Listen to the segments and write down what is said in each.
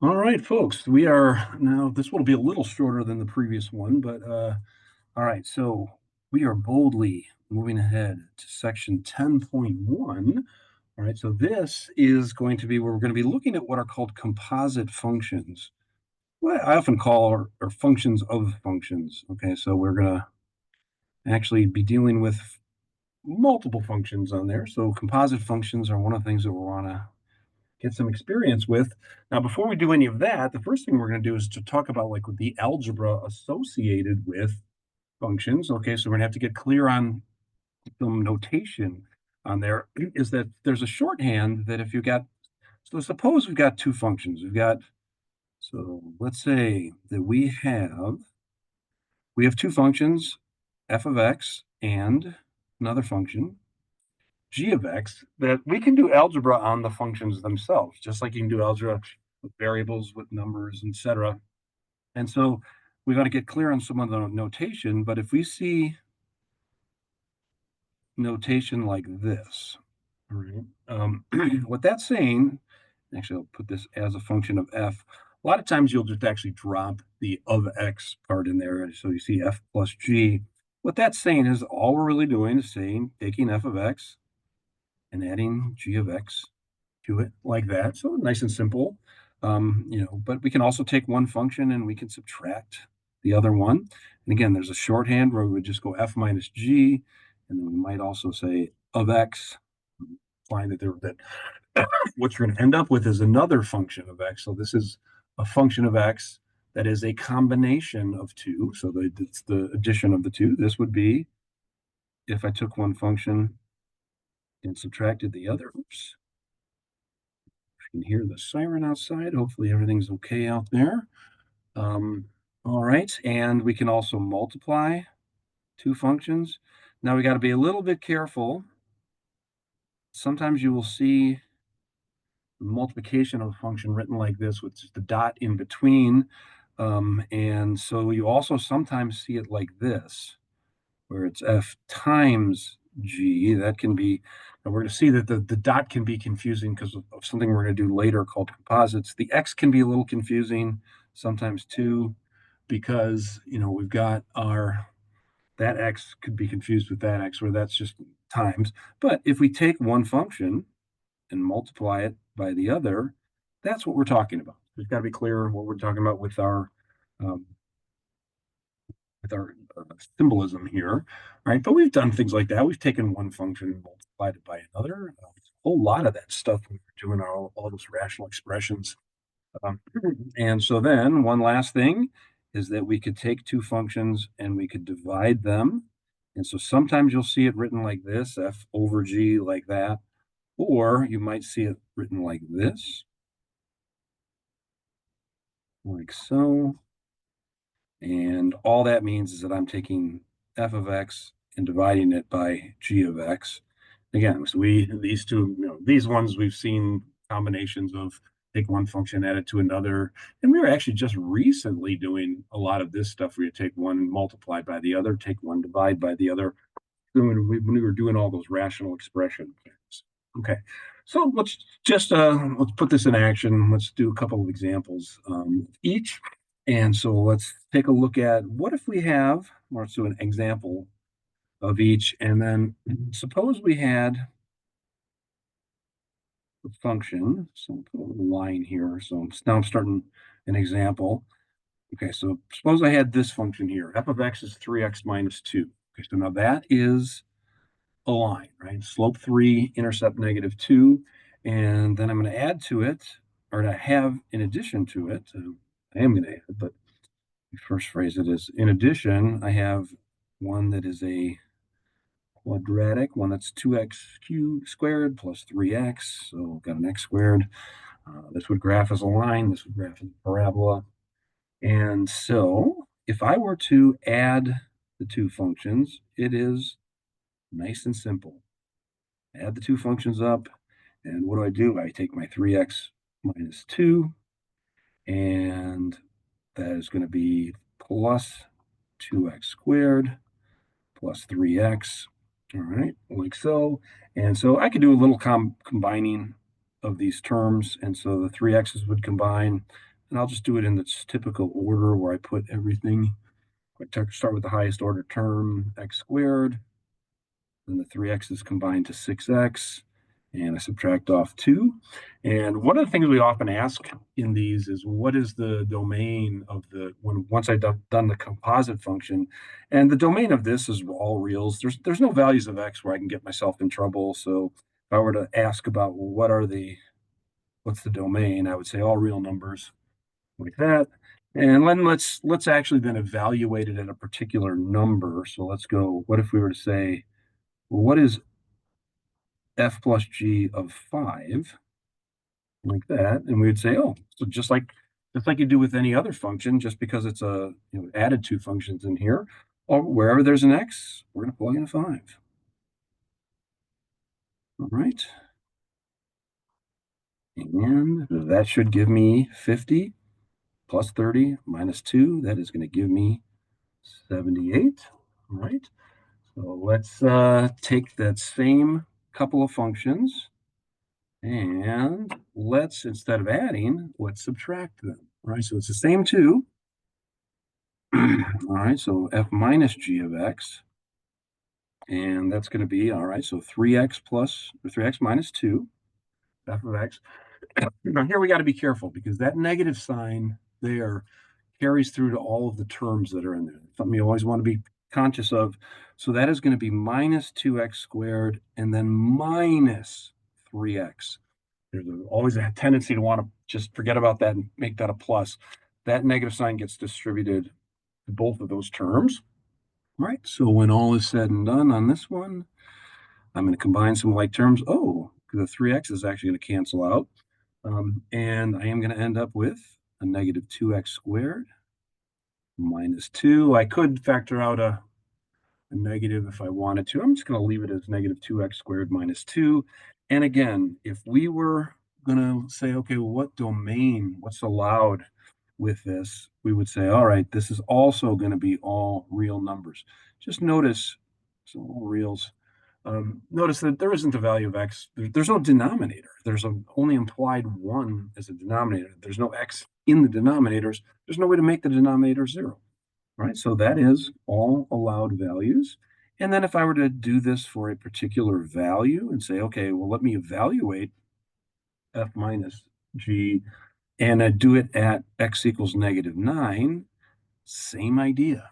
All right, folks, we are now, this will be a little shorter than the previous one, but all right, so we are boldly moving ahead to section 10.1. All right, so this is going to be where we're going to be looking at what are called composite functions. What I often call are functions of functions. Okay, so we're going to actually be dealing with multiple functions on there. So composite functions are one of the things that we want to get some experience with. Now, before we do any of that, the first thing we're going to do is to talk about like the algebra associated with functions. Okay, so we're going to have to get clear on some notation on there. Is that there's a shorthand that if you got, so suppose we've got two functions. So let's say that we have two functions, f of x and another function, g of x, that we can do algebra on the functions themselves, just like you can do algebra with variables, with numbers, etc. And so we got to get clear on some of the notation. But if we see notation like this, all right, what that's saying, actually, I'll put this as a function of f. A lot of times you'll just actually drop the of x part in there. So you see f plus g. What that's saying is all we're really doing is saying taking f of x and adding g of x to it like that. So nice and simple. But we can also take one function and we can subtract the other one. And again, there's a shorthand where we would just go f minus g, and then we might also say of x. Find that what you're going to end up with is another function of x. So this is a function of x that is a combination of two. So it's the addition of the two. This would be if I took one function and subtracted the other. Oops. You can hear the siren outside. Hopefully everything's okay out there. Um, all right, and we can also multiply two functions. Now we got to be a little bit careful. Sometimes you will see the multiplication of a function written like this with just a dot in between. And so you also sometimes see it like this, where it's f times g. That can be, and we're going to see that the dot can be confusing because of something we're going to do later called composites. The x can be a little confusing sometimes too, because we've got that x could be confused with that x, where that's just times. But if we take one function and multiply it by the other, that's what we're talking about. We've got to be clear what we're talking about um, with our symbolism here, right? But we've done things like that. We've taken one function and multiplied it by another. A whole lot of that stuff when we're doing all those rational expressions. Um, and so then one last thing is that we could take two functions and we could divide them. And so sometimes you'll see it written like this, f over g, like that. Or you might see it written like this, like so. And all that means is that I'm taking f of x and dividing it by g of x. Again, so these two, these ones we've seen combinations of take one function, add it to another. And we were actually just recently doing a lot of this stuff where you take one multiplied by the other, take one divide by the other, when we were doing all those rational expressions. Okay, so let's put this in action. Let's do a couple of examples each. And so let's take a look at what if we have, or let's do an example of each. And then suppose we had a function. So I'll put a little line here. So now I'm starting an example. Okay, so suppose I had this function here. F of x is 3x minus 2. Okay, so now that is a line, right? Slope 3, intercept negative 2. And then I'm going to add to it, or to have in addition to it, I am going to add, but first phrase it is, in addition, I have one that is a quadratic, one that's 2x cubed squared plus 3x. So I've got an x squared. This would graph as a line. This would graph as a parabola. And so if I were to add the two functions, it is nice and simple. Add the two functions up. And what do? I take my 3x minus 2, and that is going to be plus 2x squared plus 3x. All right, like so. And so I could do a little combining of these terms. And so the 3x's would combine and I'll just do it in its typical order where I put everything. Start with the highest order term, x squared, then the three x's combine to 6x, and I subtract off 2. And one of the things we often ask in these is what is the domain of once I've done the composite function? And the domain of this is all reals. There's no values of x where I can get myself in trouble. So if I were to ask about, well, what's the domain, I would say all real numbers like that. And then let's actually then evaluate it at a particular number. So let's go, what if we were to say, well, what is f plus g of 5, like that? And we would say, oh, so just like you do with any other function, just because it's added two functions in here, or wherever there's an x, we're going to plug in a 5. All right. And that should give me 50 plus 30 minus 2. That is going to give me 78. All right. So let's take that same couple of functions and let's, instead of adding, let's subtract them. All right. So it's the same two. All right. So f minus g of x. And that's going to be, all right, so 3x minus 2, f of x. Now here we got to be careful because that negative sign there carries through to all of the terms that are in there. Something you always want to be conscious of. So that is going to be minus 2x squared and then minus 3x. There's always a tendency to want to just forget about that and make that a plus. That negative sign gets distributed to both of those terms. All right, so when all is said and done on this one, I'm going to combine some like terms. Oh, the 3x is actually going to cancel out. And I am going to end up with a negative 2x squared minus 2. I could factor out a negative if I wanted to. I'm just going to leave it as negative 2x squared minus 2. And again, if we were going to say, okay, well, what domain, what's allowed with this, we would say, all right, this is also going to be all real numbers. Just notice, so all reals. Notice that there isn't a value of x. There's no denominator. There's only implied 1 as a denominator. There's no x in the denominators. There's no way to make the denominator 0. Right? So that is all allowed values. And then if I were to do this for a particular value and say, okay, well, let me evaluate f minus g and do it at x equals negative 9, same idea.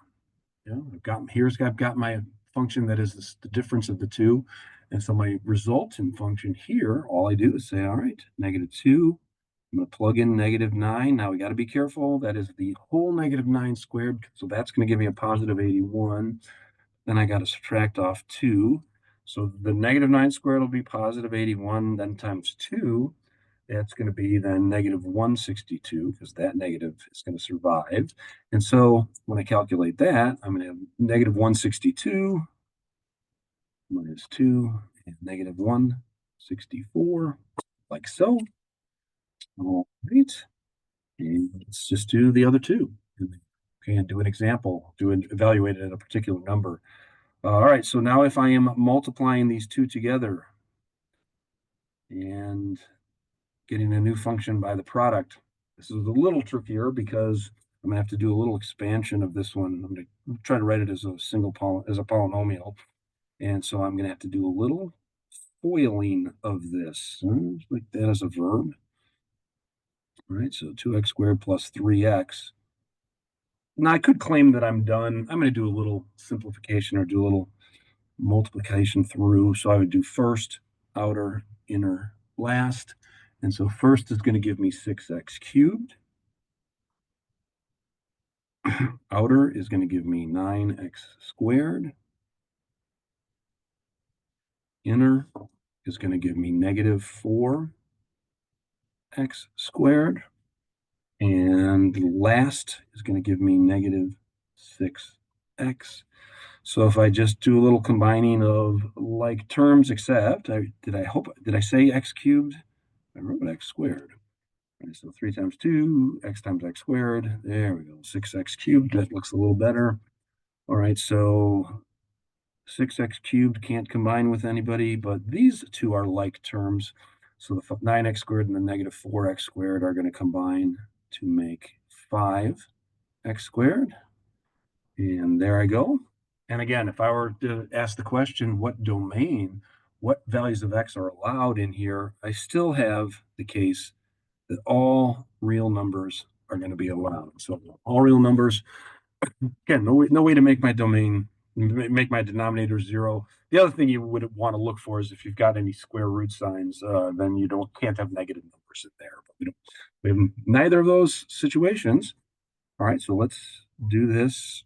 I've got my function that is the difference of the two. And so my resultant function here, all I do is say, all right, negative 2. I'm going to plug in negative 9. Now we got to be careful. That is the whole negative 9 squared. So that's going to give me a positive 81. Then I got to subtract off 2. So the negative 9 squared will be positive 81. Then times 2, that's going to be then negative 162 because that negative is going to survive. And so when I calculate that, I'm going to have negative 162 minus 2 and negative 164, like so. All right. And let's just do the other two. Okay, and do an example, evaluate it at a particular number. All right, so now if I am multiplying these two together and getting a new function by the product, this is a little trickier because I'm gonna have to do a little expansion of this one. I'm gonna try to write it as a polynomial. And so I'm gonna have to do a little foiling of this, like that as a verb. All right, so 2x squared plus 3x. Now, I could claim that I'm done. I'm going to do a little simplification or do a little multiplication through. So I would do first, outer, inner, last. And so first is going to give me 6x cubed. Outer is going to give me 9x squared. Inner is going to give me negative 4x squared. And last is going to give me negative 6x. So if I just do a little combining of like terms, except did I say x cubed? I wrote x squared. Right, so 3 times 2, x times x squared. There we go, 6x cubed. That looks a little better. All right, so 6x cubed can't combine with anybody, but these two are like terms. So the 9x squared and the negative 4x squared are going to combine. to make 5x squared. And there I go. And again, if I were to ask the question, what domain, what values of x are allowed in here, I still have the case that all real numbers are going to be allowed. So all real numbers, again, no way to make my domain, make my denominator 0. The other thing you would want to look for is if you've got any square root signs, then you can't have negative numbers in there. But we have neither of those situations. All right, so let's do this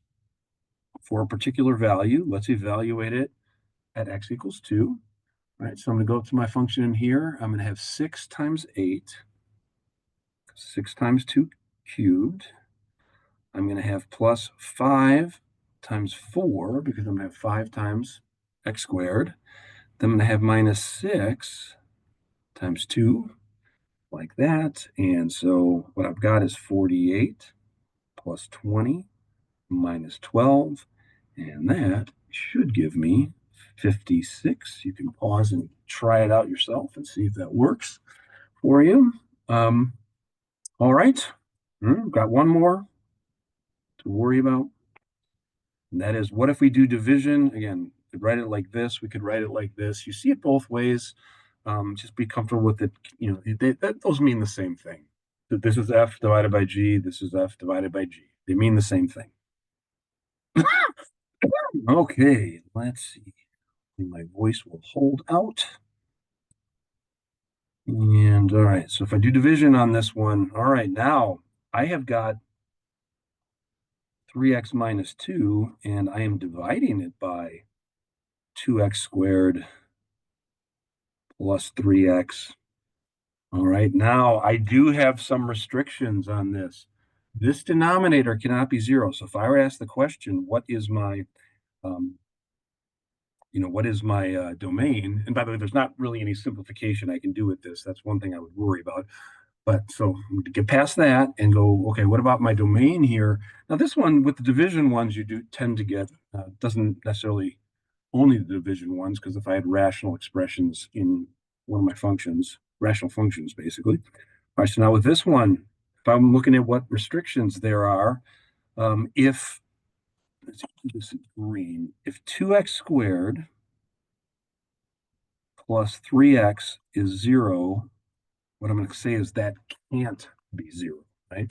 for a particular value. Let's evaluate it at x equals 2. All right, so I'm going to go to my function in here. I'm going to have 6 times 8, 6 times 2 cubed. I'm going to have plus 5 times 4, because I'm going to have 5 times x squared. Then I'm going to have minus 6 times 2, like that. And so what I've got is 48 plus 20 minus 12. And that should give me 56. You can pause and try it out yourself and see if that works for you. All right. Got one more to worry about. And that is, what if we do division? Again, we could write it like this. We could write it like this. You see it both ways. Just be comfortable with it. You know, those mean the same thing. So this is f divided by g. This is f divided by g. They mean the same thing. Okay, let's see. My voice will hold out. And all right, so if I do division on this one, all right, now I have got 3x minus 2, and I am dividing it by 2x squared plus 3x. All right, now I do have some restrictions on this. This denominator cannot be 0. So if I were asked the question, what is my what is my domain? And by the way, there's not really any simplification I can do with this. That's one thing I would worry about. But so to get past that and go, okay, what about my domain here? Now, this one with the division ones, you do tend to get, doesn't necessarily only the division ones, because if I had rational expressions in one of my functions, rational functions, basically. All right, so now with this one, if I'm looking at what restrictions there are, if, let's do this in green, if 2x squared plus 3x is 0, what I'm going to say is that can't be 0, right?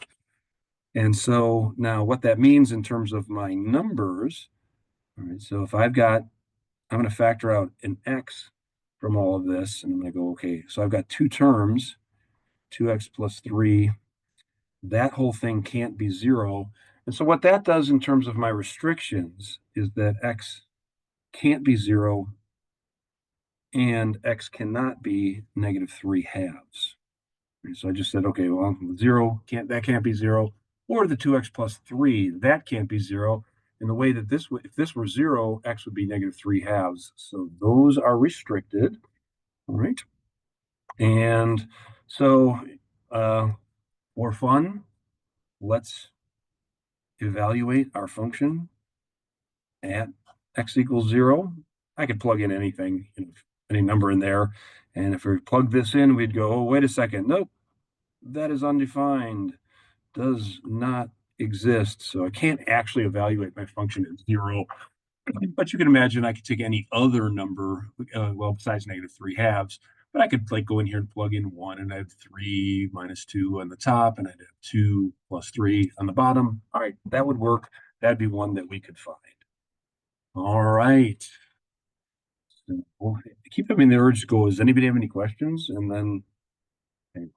And so now what that means in terms of my numbers, all right, so if I'm going to factor out an x from all of this, and I'm going to go, okay, so I've got two terms, 2x plus 3. That whole thing can't be 0. And so what that does in terms of my restrictions is that x can't be 0 and x cannot be negative 3 halves. So I just said, okay, well, 0 can't be 0, or the 2x plus 3, that can't be 0. And the way that if this were 0, x would be negative 3 halves. So those are restricted. All right. And so for fun, let's evaluate our function at x equals 0. I could plug in anything, any number in there. And if we plug this in, we'd go, oh, wait a second. Nope, that is undefined, does not exist. So I can't actually evaluate my function at 0. But you can imagine I could take any other number, well, besides negative 3 halves. But I could go in here and plug in 1, and I have 3 minus 2 on the top, and I'd have 2 plus 3 on the bottom. All right, that would work. That'd be one that we could find. All right. So I keep having the urge to go, does anybody have any questions? And then, hey,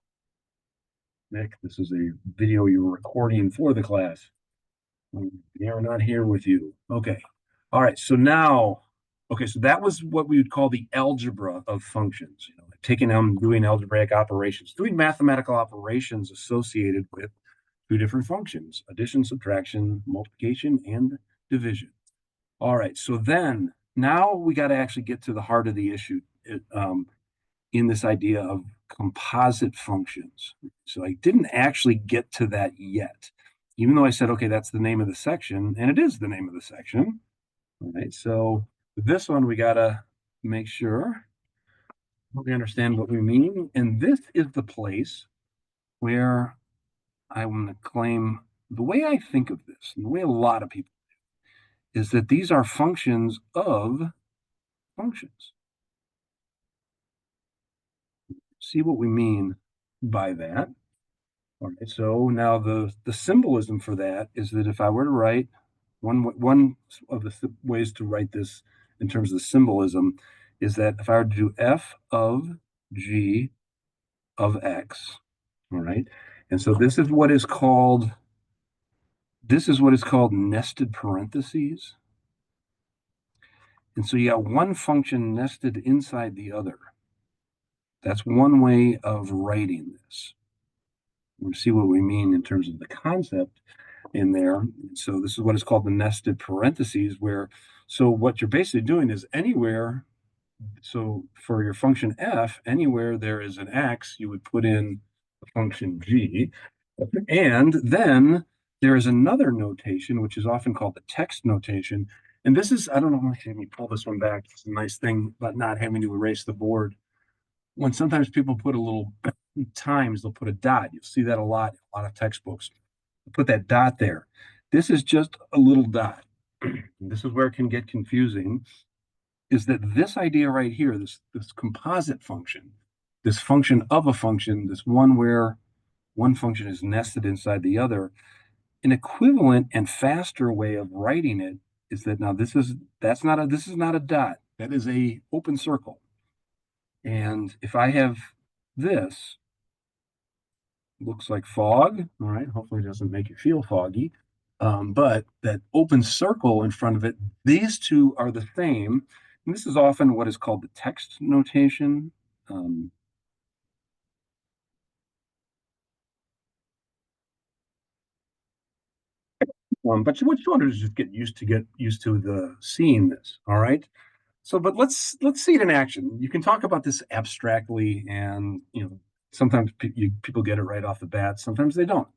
Nick, this is a video you're recording for the class. They are not here with you. Okay. All right. So now, okay, so that was what we would call the algebra of functions. Taking them, doing algebraic operations, doing mathematical operations associated with two different functions: addition, subtraction, multiplication, and division. All right. So then now we got to actually get to the heart of the issue in this idea of composite functions. So I didn't actually get to that yet, even though I said, okay, that's the name of the section, and it is the name of the section. All right, so with this one, we got to make sure we understand what we mean. And this is the place where I want to claim the way I think of this, and the way a lot of people is that these are functions of functions. See what we mean by that. All right, so now the symbolism for that is that if I were to write one of the ways to write this in terms of the symbolism is that if I were to do f of g of x, all right, and so this is what is called nested parentheses, and so you got one function nested inside the other. That's one way of writing this. We'll see what we mean in terms of the concept in there. So this is what is called the nested parentheses, where so what you're basically doing is anywhere. So for your function f, anywhere there is an x, you would put in the function g, and then there is another notation which is often called the text notation. And this is, I don't know, let me pull this one back. It's a nice thing about not having to erase the board. When sometimes people put a little times, they'll put a dot. You'll see that a lot of textbooks. Put that dot there. This is just a little dot. This is where it can get confusing, is that this idea right here, this composite function, this function of a function, this one where one function is nested inside the other, an equivalent and faster way of writing it is that now this is not a dot. That is a open circle. And if I have this, looks like fog, all right, hopefully it doesn't make you feel foggy. But that open circle in front of it, these two are the same. And this is often what is called the text notation. Um, but what you want to do is just get used to the seeing this. All right. So, but let's see it in action. You can talk about this abstractly, and sometimes people get it right off the bat. Sometimes they don't.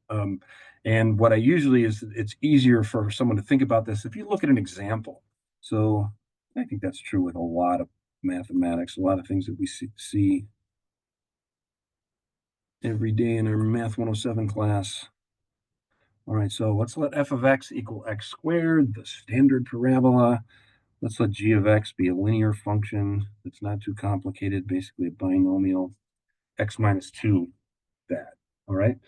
And what I usually is it's easier for someone to think about this if you look at an example. So I think that's true with a lot of mathematics, a lot of things that we see every day in our Math 107 class. All right, so let's let f of x equal x squared, the standard parabola. Let's let g of x be a linear function that's not too complicated, basically a binomial, x minus 2, that. All right,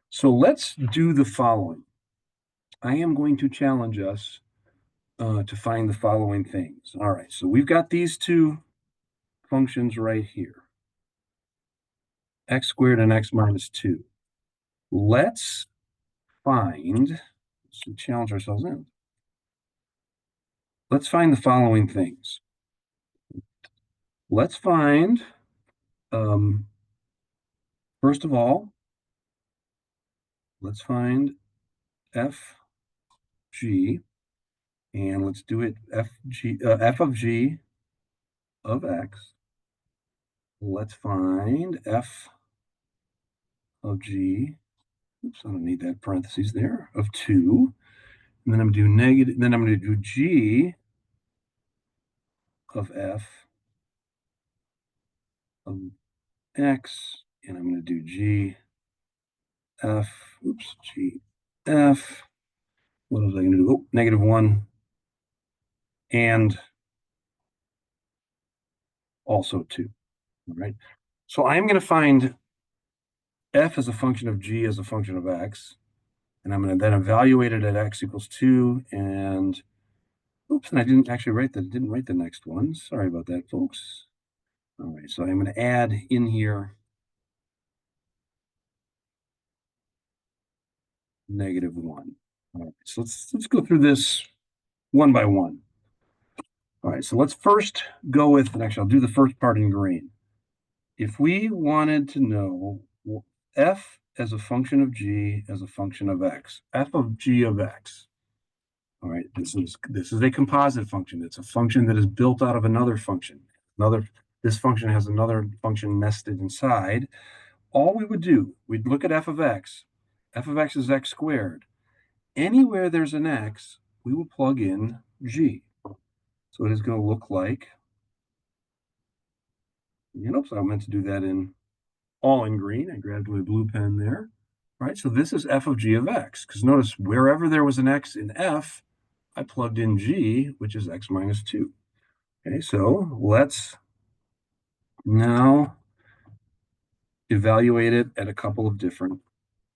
so let's do the following. I am going to challenge us to find the following things. All right, so we've got these two functions right here, x squared and x minus 2. Let's challenge ourselves in. Let's find the following things. Let's find, first of all, let's find f g, and let's do it f of g of x. Let's find f of g. Oops, I don't need that parentheses there, of 2. And then I'm going to do negative, then I'm going to do g of f of x, and I'm going to do g f, oops, g f. What was I going to do? Oh, negative 1, and also 2. All right. So I'm going to find f as a function of g as a function of x, and I'm going to then evaluate it at x equals 2, and oops, and I didn't actually didn't write the next one. Sorry about that, folks. All right, so I'm going to add in here negative 1. All right, so let's go through this one by one. All right, so let's first go with, and actually I'll do the first part in green. If we wanted to know f as a function of g as a function of x, f of g of x. All right, this is a composite function. It's a function that is built out of another function. This function has another function nested inside. All we would do, we'd look at f of x. F of x is x squared. Anywhere there's an x, we will plug in g. So it is going to look like, oops, I meant to do that all in green. I grabbed my blue pen there. All right, so this is f of g of x, because notice wherever there was an x in f, I plugged in g, which is x minus 2. Okay, so let's now evaluate it at a couple of different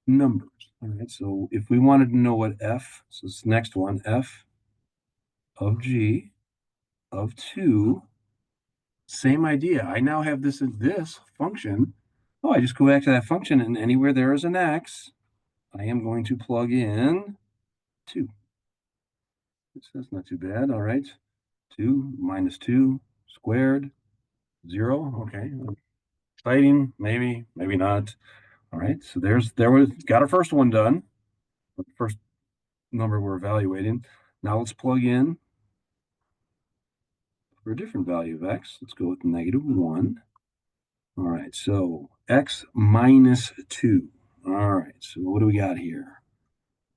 numbers. All right, so if we wanted to know what f, so this next one, f of g of 2, same idea. I now have this in this function. Oh, I just go back to that function, and anywhere there is an x, I am going to plug in 2. That's not too bad. All right. 2 minus 2 squared, 0. Okay. Exciting. Maybe, maybe not. All right. So there was got our first one done. The first number we're evaluating. Now let's plug in for a different value of x. Let's go with negative 1. All right. So x minus 2. All right. So what do we got here?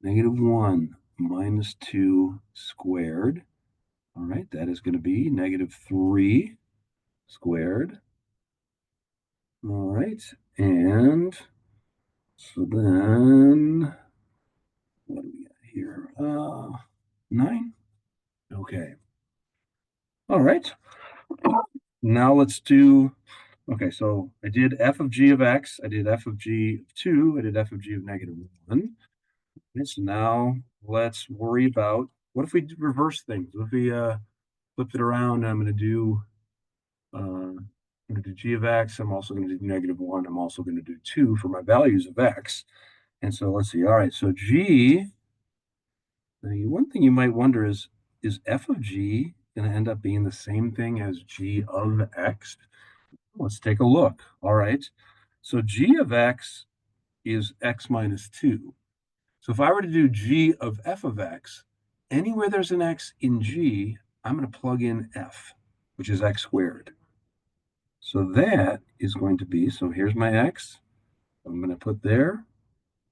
Negative 1 minus 2 squared. All right. That is going to be negative 3 squared. All right. And so then, what do we got here? 9. Okay. All right. Now let's do, okay, so I did f of g of x, I did f of g of 2, I did f of g of negative 1. And so now let's worry about, what if we reverse things? What if we flip it around? I'm going to do g of x. I'm also going to do negative 1. I'm also going to do 2 for my values of x. And so let's see. All right, so g, one thing you might wonder is f of g going to end up being the same thing as g of x? Let's take a look. All right. So g of x is x minus 2. So if I were to do g of f of x, anywhere there's an x in g, I'm going to plug in f, which is x squared. So that is going to be, so here's my x. I'm going to put there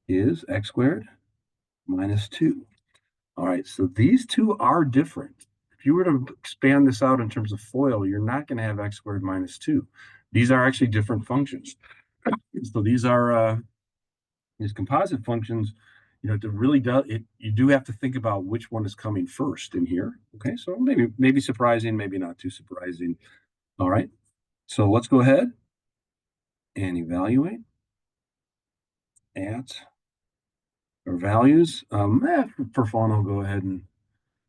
is x squared minus 2. All right, so these two are different. If you were to expand this out in terms of FOIL, you're not going to have x squared minus 2. These are actually different functions. So these composite functions, to really do it, you do have to think about which one is coming first in here. Okay, so maybe surprising, maybe not too surprising. All right, so let's go ahead and evaluate at our values. For fun, I'll go ahead and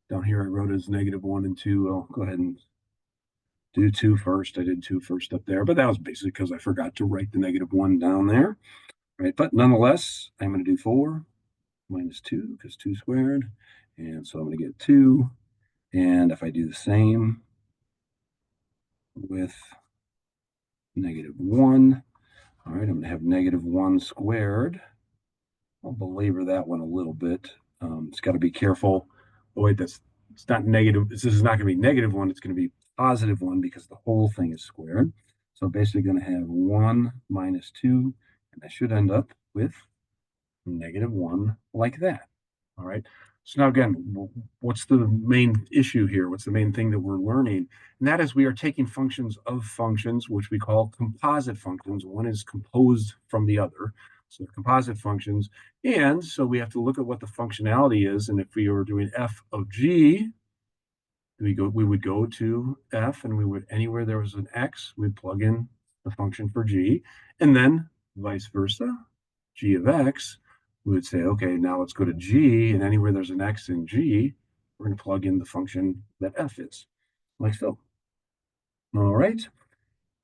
down here I wrote as negative 1 and 2. I'll go ahead and do 2 first. I did 2 first up there, but that was basically because I forgot to write the negative 1 down there. Right, but nonetheless, I'm going to do 4 minus 2 because 2 squared. And so I'm going to get 2. And if I do the same with negative 1, all right, I'm going to have negative 1 squared. I'll belabor that one a little bit. It's got to be careful. Oh, wait, it's not negative. This is not going to be negative 1. It's going to be positive 1 because the whole thing is squared. So basically going to have 1 minus 2, and I should end up with negative 1 like that. All right. So now again, what's the main issue here? What's the main thing that we're learning? And that is we are taking functions of functions, which we call composite functions. One is composed from the other. So composite functions. And so we have to look at what the functionality is. And if we were doing f of g, we would go to f, and we would, anywhere there was an x, we'd plug in the function for g, and then vice versa, g of x, we would say, okay, now let's go to g, and anywhere there's an x in g, we're going to plug in the function that f is, like so. All right.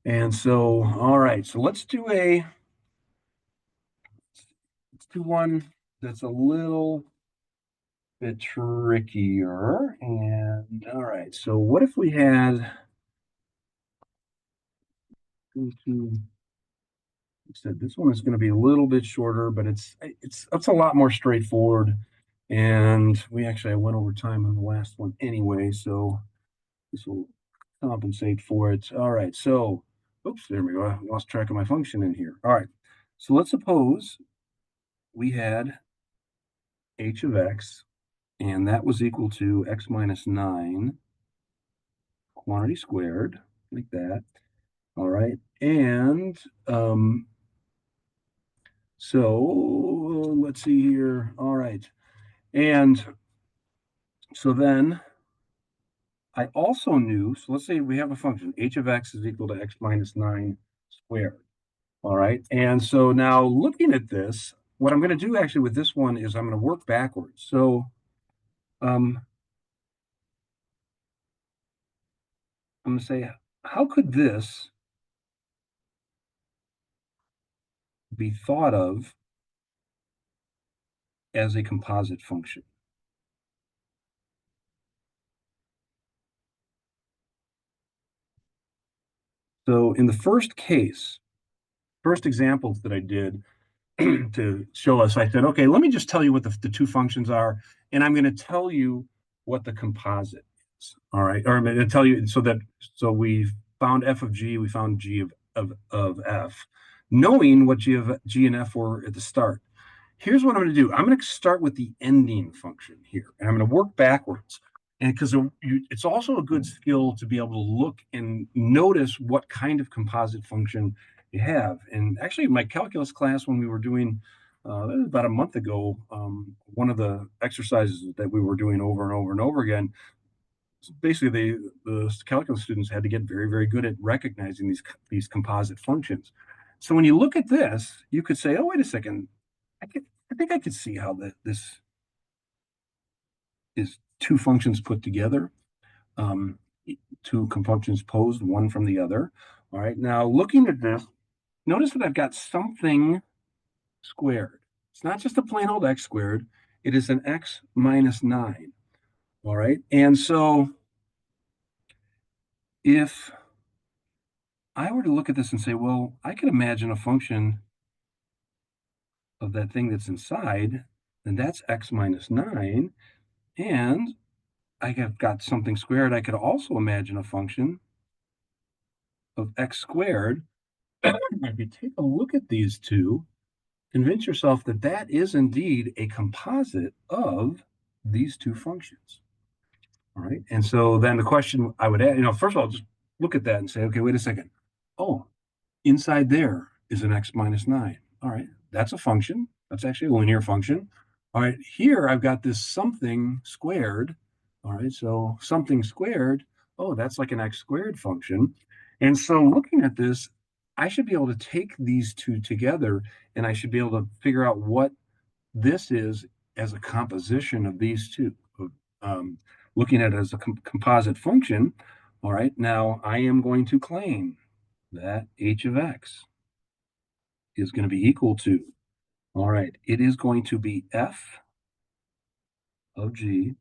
And so, all right, so let's do one that's a little bit trickier. And all right, so what if we had, said this one is going to be a little bit shorter, but it's a lot more straightforward. And I went over time on the last one anyway, so this will compensate for it. All right, so oops, there we go. I lost track of my function in here. All right, so let's suppose we had h of x, and that was equal to x minus 9 quantity squared, like that. All right, and So let's see here. All right. And so then I also knew, so let's say we have a function, h of x is equal to x minus 9 squared. All right. And so now looking at this, what I'm going to do actually with this one is I'm going to work backwards. So um, I'm going to say, how could this be thought of as a composite function? So in the first case, first examples that I did, to show us, I said, okay, let me just tell you what the two functions are, and I'm going to tell you what the composite is. All right, or I'm going to tell you so we found f of g, we found g of f, knowing what g and f were at the start. Here's what I'm going to do. I'm going to start with the ending function here, and I'm going to work backwards. And because it's also a good skill to be able to look and notice what kind of composite function you have. And actually, in my calculus class, when we were doing that was about a month ago, one of the exercises that we were doing over and over and over again, basically the calculus students had to get very, very good at recognizing these composite functions. So when you look at this, you could say, oh, wait a second, I think I could see how this is two functions put together, um, two functions posed one from the other. All right, now looking at this, notice that I've got something squared. It's not just a plain old x squared, it is an x minus 9. All right, and so if I were to look at this and say, well, I could imagine a function of that thing that's inside, then that's x minus 9. And I have got something squared. I could also imagine a function of x squared. If you take a look at these two, convince yourself that that is indeed a composite of these two functions. All right. And so then the question I would add, first of all, just look at that and say, okay, wait a second. Oh, inside there is an x minus 9. All right. That's a function. That's actually a linear function. All right. Here I've got this something squared. All right. So something squared. Oh, that's like an x squared function. And so looking at this, I should be able to take these two together and I should be able to figure out what this is as a composition of these two. Um, Looking at it as a composite function, all right, now I am going to claim that h of x is going to be equal to, all right, it is going to be f of g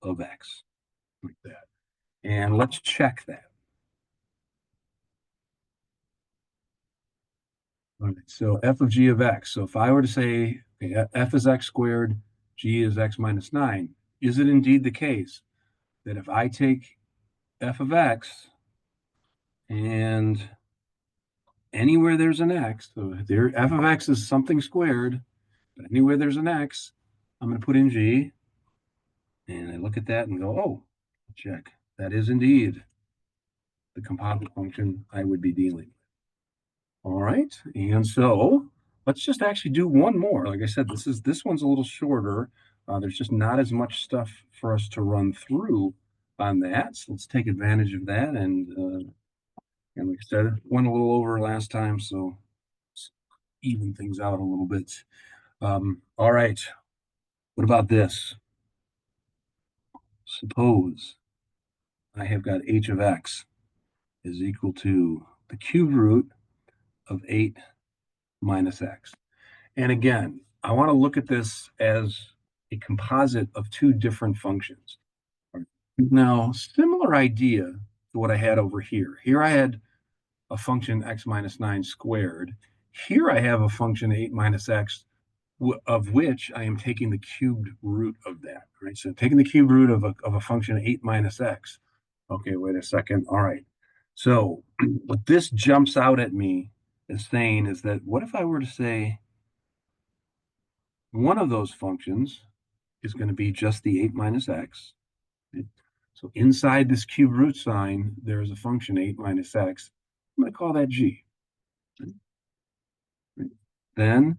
of x, like that. And let's check that. All right, so f of g of x. So if I were to say, okay, f is x squared, g is x minus 9, is it indeed the case that if I take f of x and anywhere there's an x, so there f of x is something squared, but anywhere there's an x, I'm going to put in g, and I look at that and go, oh, check. That is indeed the composite function I would be dealing with. All right, and so let's just actually do one more. Like I said, this one's a little shorter. There's just not as much stuff for us to run through on that. So let's take advantage of that. And like I said, went a little over last time, so even things out a little bit. All right, what about this? Suppose I have got h of x is equal to the cube root of 8 minus x. And again, I want to look at this as a composite of two different functions. Now, similar idea to what I had over here. Here I had a function x minus 9 squared. Here I have a function 8 minus x, of which I am taking the cubed root of that. Right? So taking the cubed root of a function 8 minus x. Okay, wait a second. All right. So what this jumps out at me as saying is that what if I were to say one of those functions is going to be just the 8 minus x. Right? So inside this cube root sign, there is a function 8 minus x. I'm going to call that g. Right? Then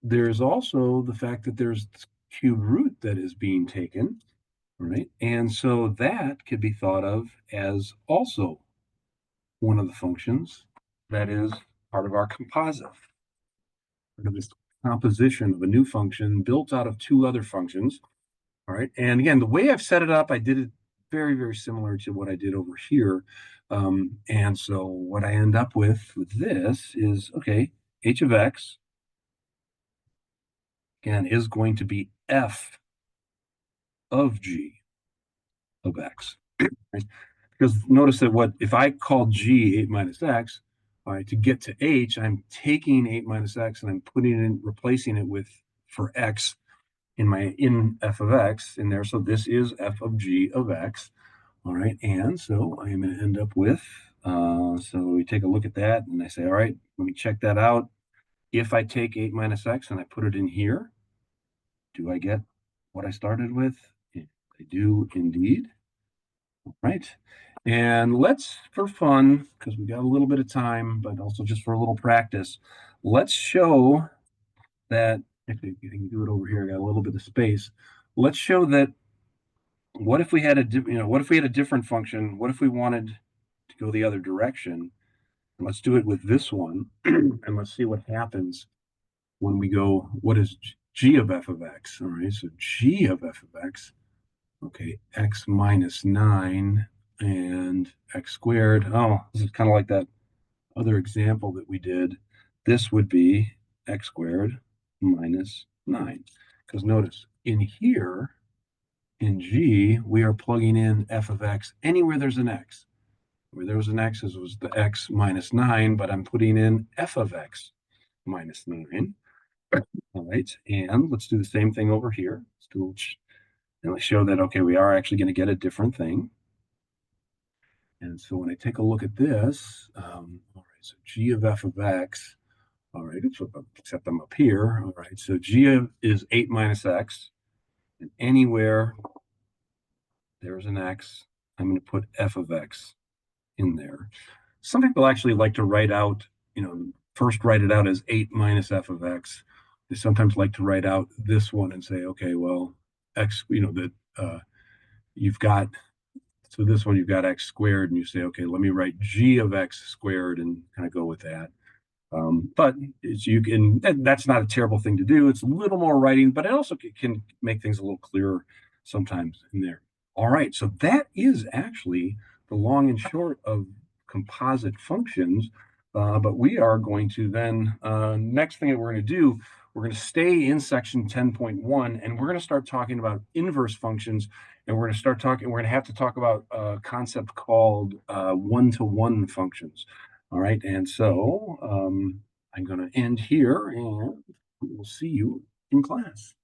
there's also the fact that there's cube root that is being taken, right? And so that could be thought of as also one of the functions that is part of our composite, part of this composition of a new function built out of two other functions. All right. And again, the way I've set it up, I did it very, very similar to what I did over here. And so what I end up with this is, okay, h of x, again, is going to be f of g of x. Right? Because notice that what if I call g 8 minus x, all right, to get to h, I'm taking 8 minus x and I'm putting in, replacing it with for x in f of x in there. So this is f of g of x. All right, and so I am going to end up with, so we take a look at that and I say, all right, let me check that out. If I take 8 minus x and I put it in here, do I get what I started with? I do indeed. All right. And let's, for fun, because we got a little bit of time, but also just for a little practice, let's show that, actually, you can do it over here. I got a little bit of space. Let's show that what if we had what if we had a different function? What if we wanted to go the other direction? And let's do it with this one, and let's see what happens when we go, what is g of f of x? All right, so g of f of x, okay, x minus 9 and x squared. Oh, this is kind of like that other example that we did. This would be x squared minus 9. Because notice, in here, in g, we are plugging in f of x anywhere there's an x. Where there was an x, it was the x minus 9, but I'm putting in f of x minus 9. All right, and let's do the same thing over here. And let's show that, okay, we are actually going to get a different thing. And so when I take a look at this, all right, so g of f of x, all right, except I'm up here. All right, so g is 8 minus x. And anywhere there's an x, I'm going to put f of x in there. Some people actually like to write out, first write it out as 8 minus f of x. They sometimes like to write out this one and say, okay, well, x, that you've got, so this one you've got x squared, and you say, okay, let me write g of x squared and kind of go with that. But you can, that's not a terrible thing to do. It's a little more writing, but it also can make things a little clearer sometimes in there. All right, so that is actually the long and short of composite functions. But we are going to then, next thing that we're going to do, we're going to stay in section 10.1, and we're going to start talking about inverse functions. And we're going to have to talk about a concept called one-to-one functions. All right, and so I'm going to end here, and we'll see you in class.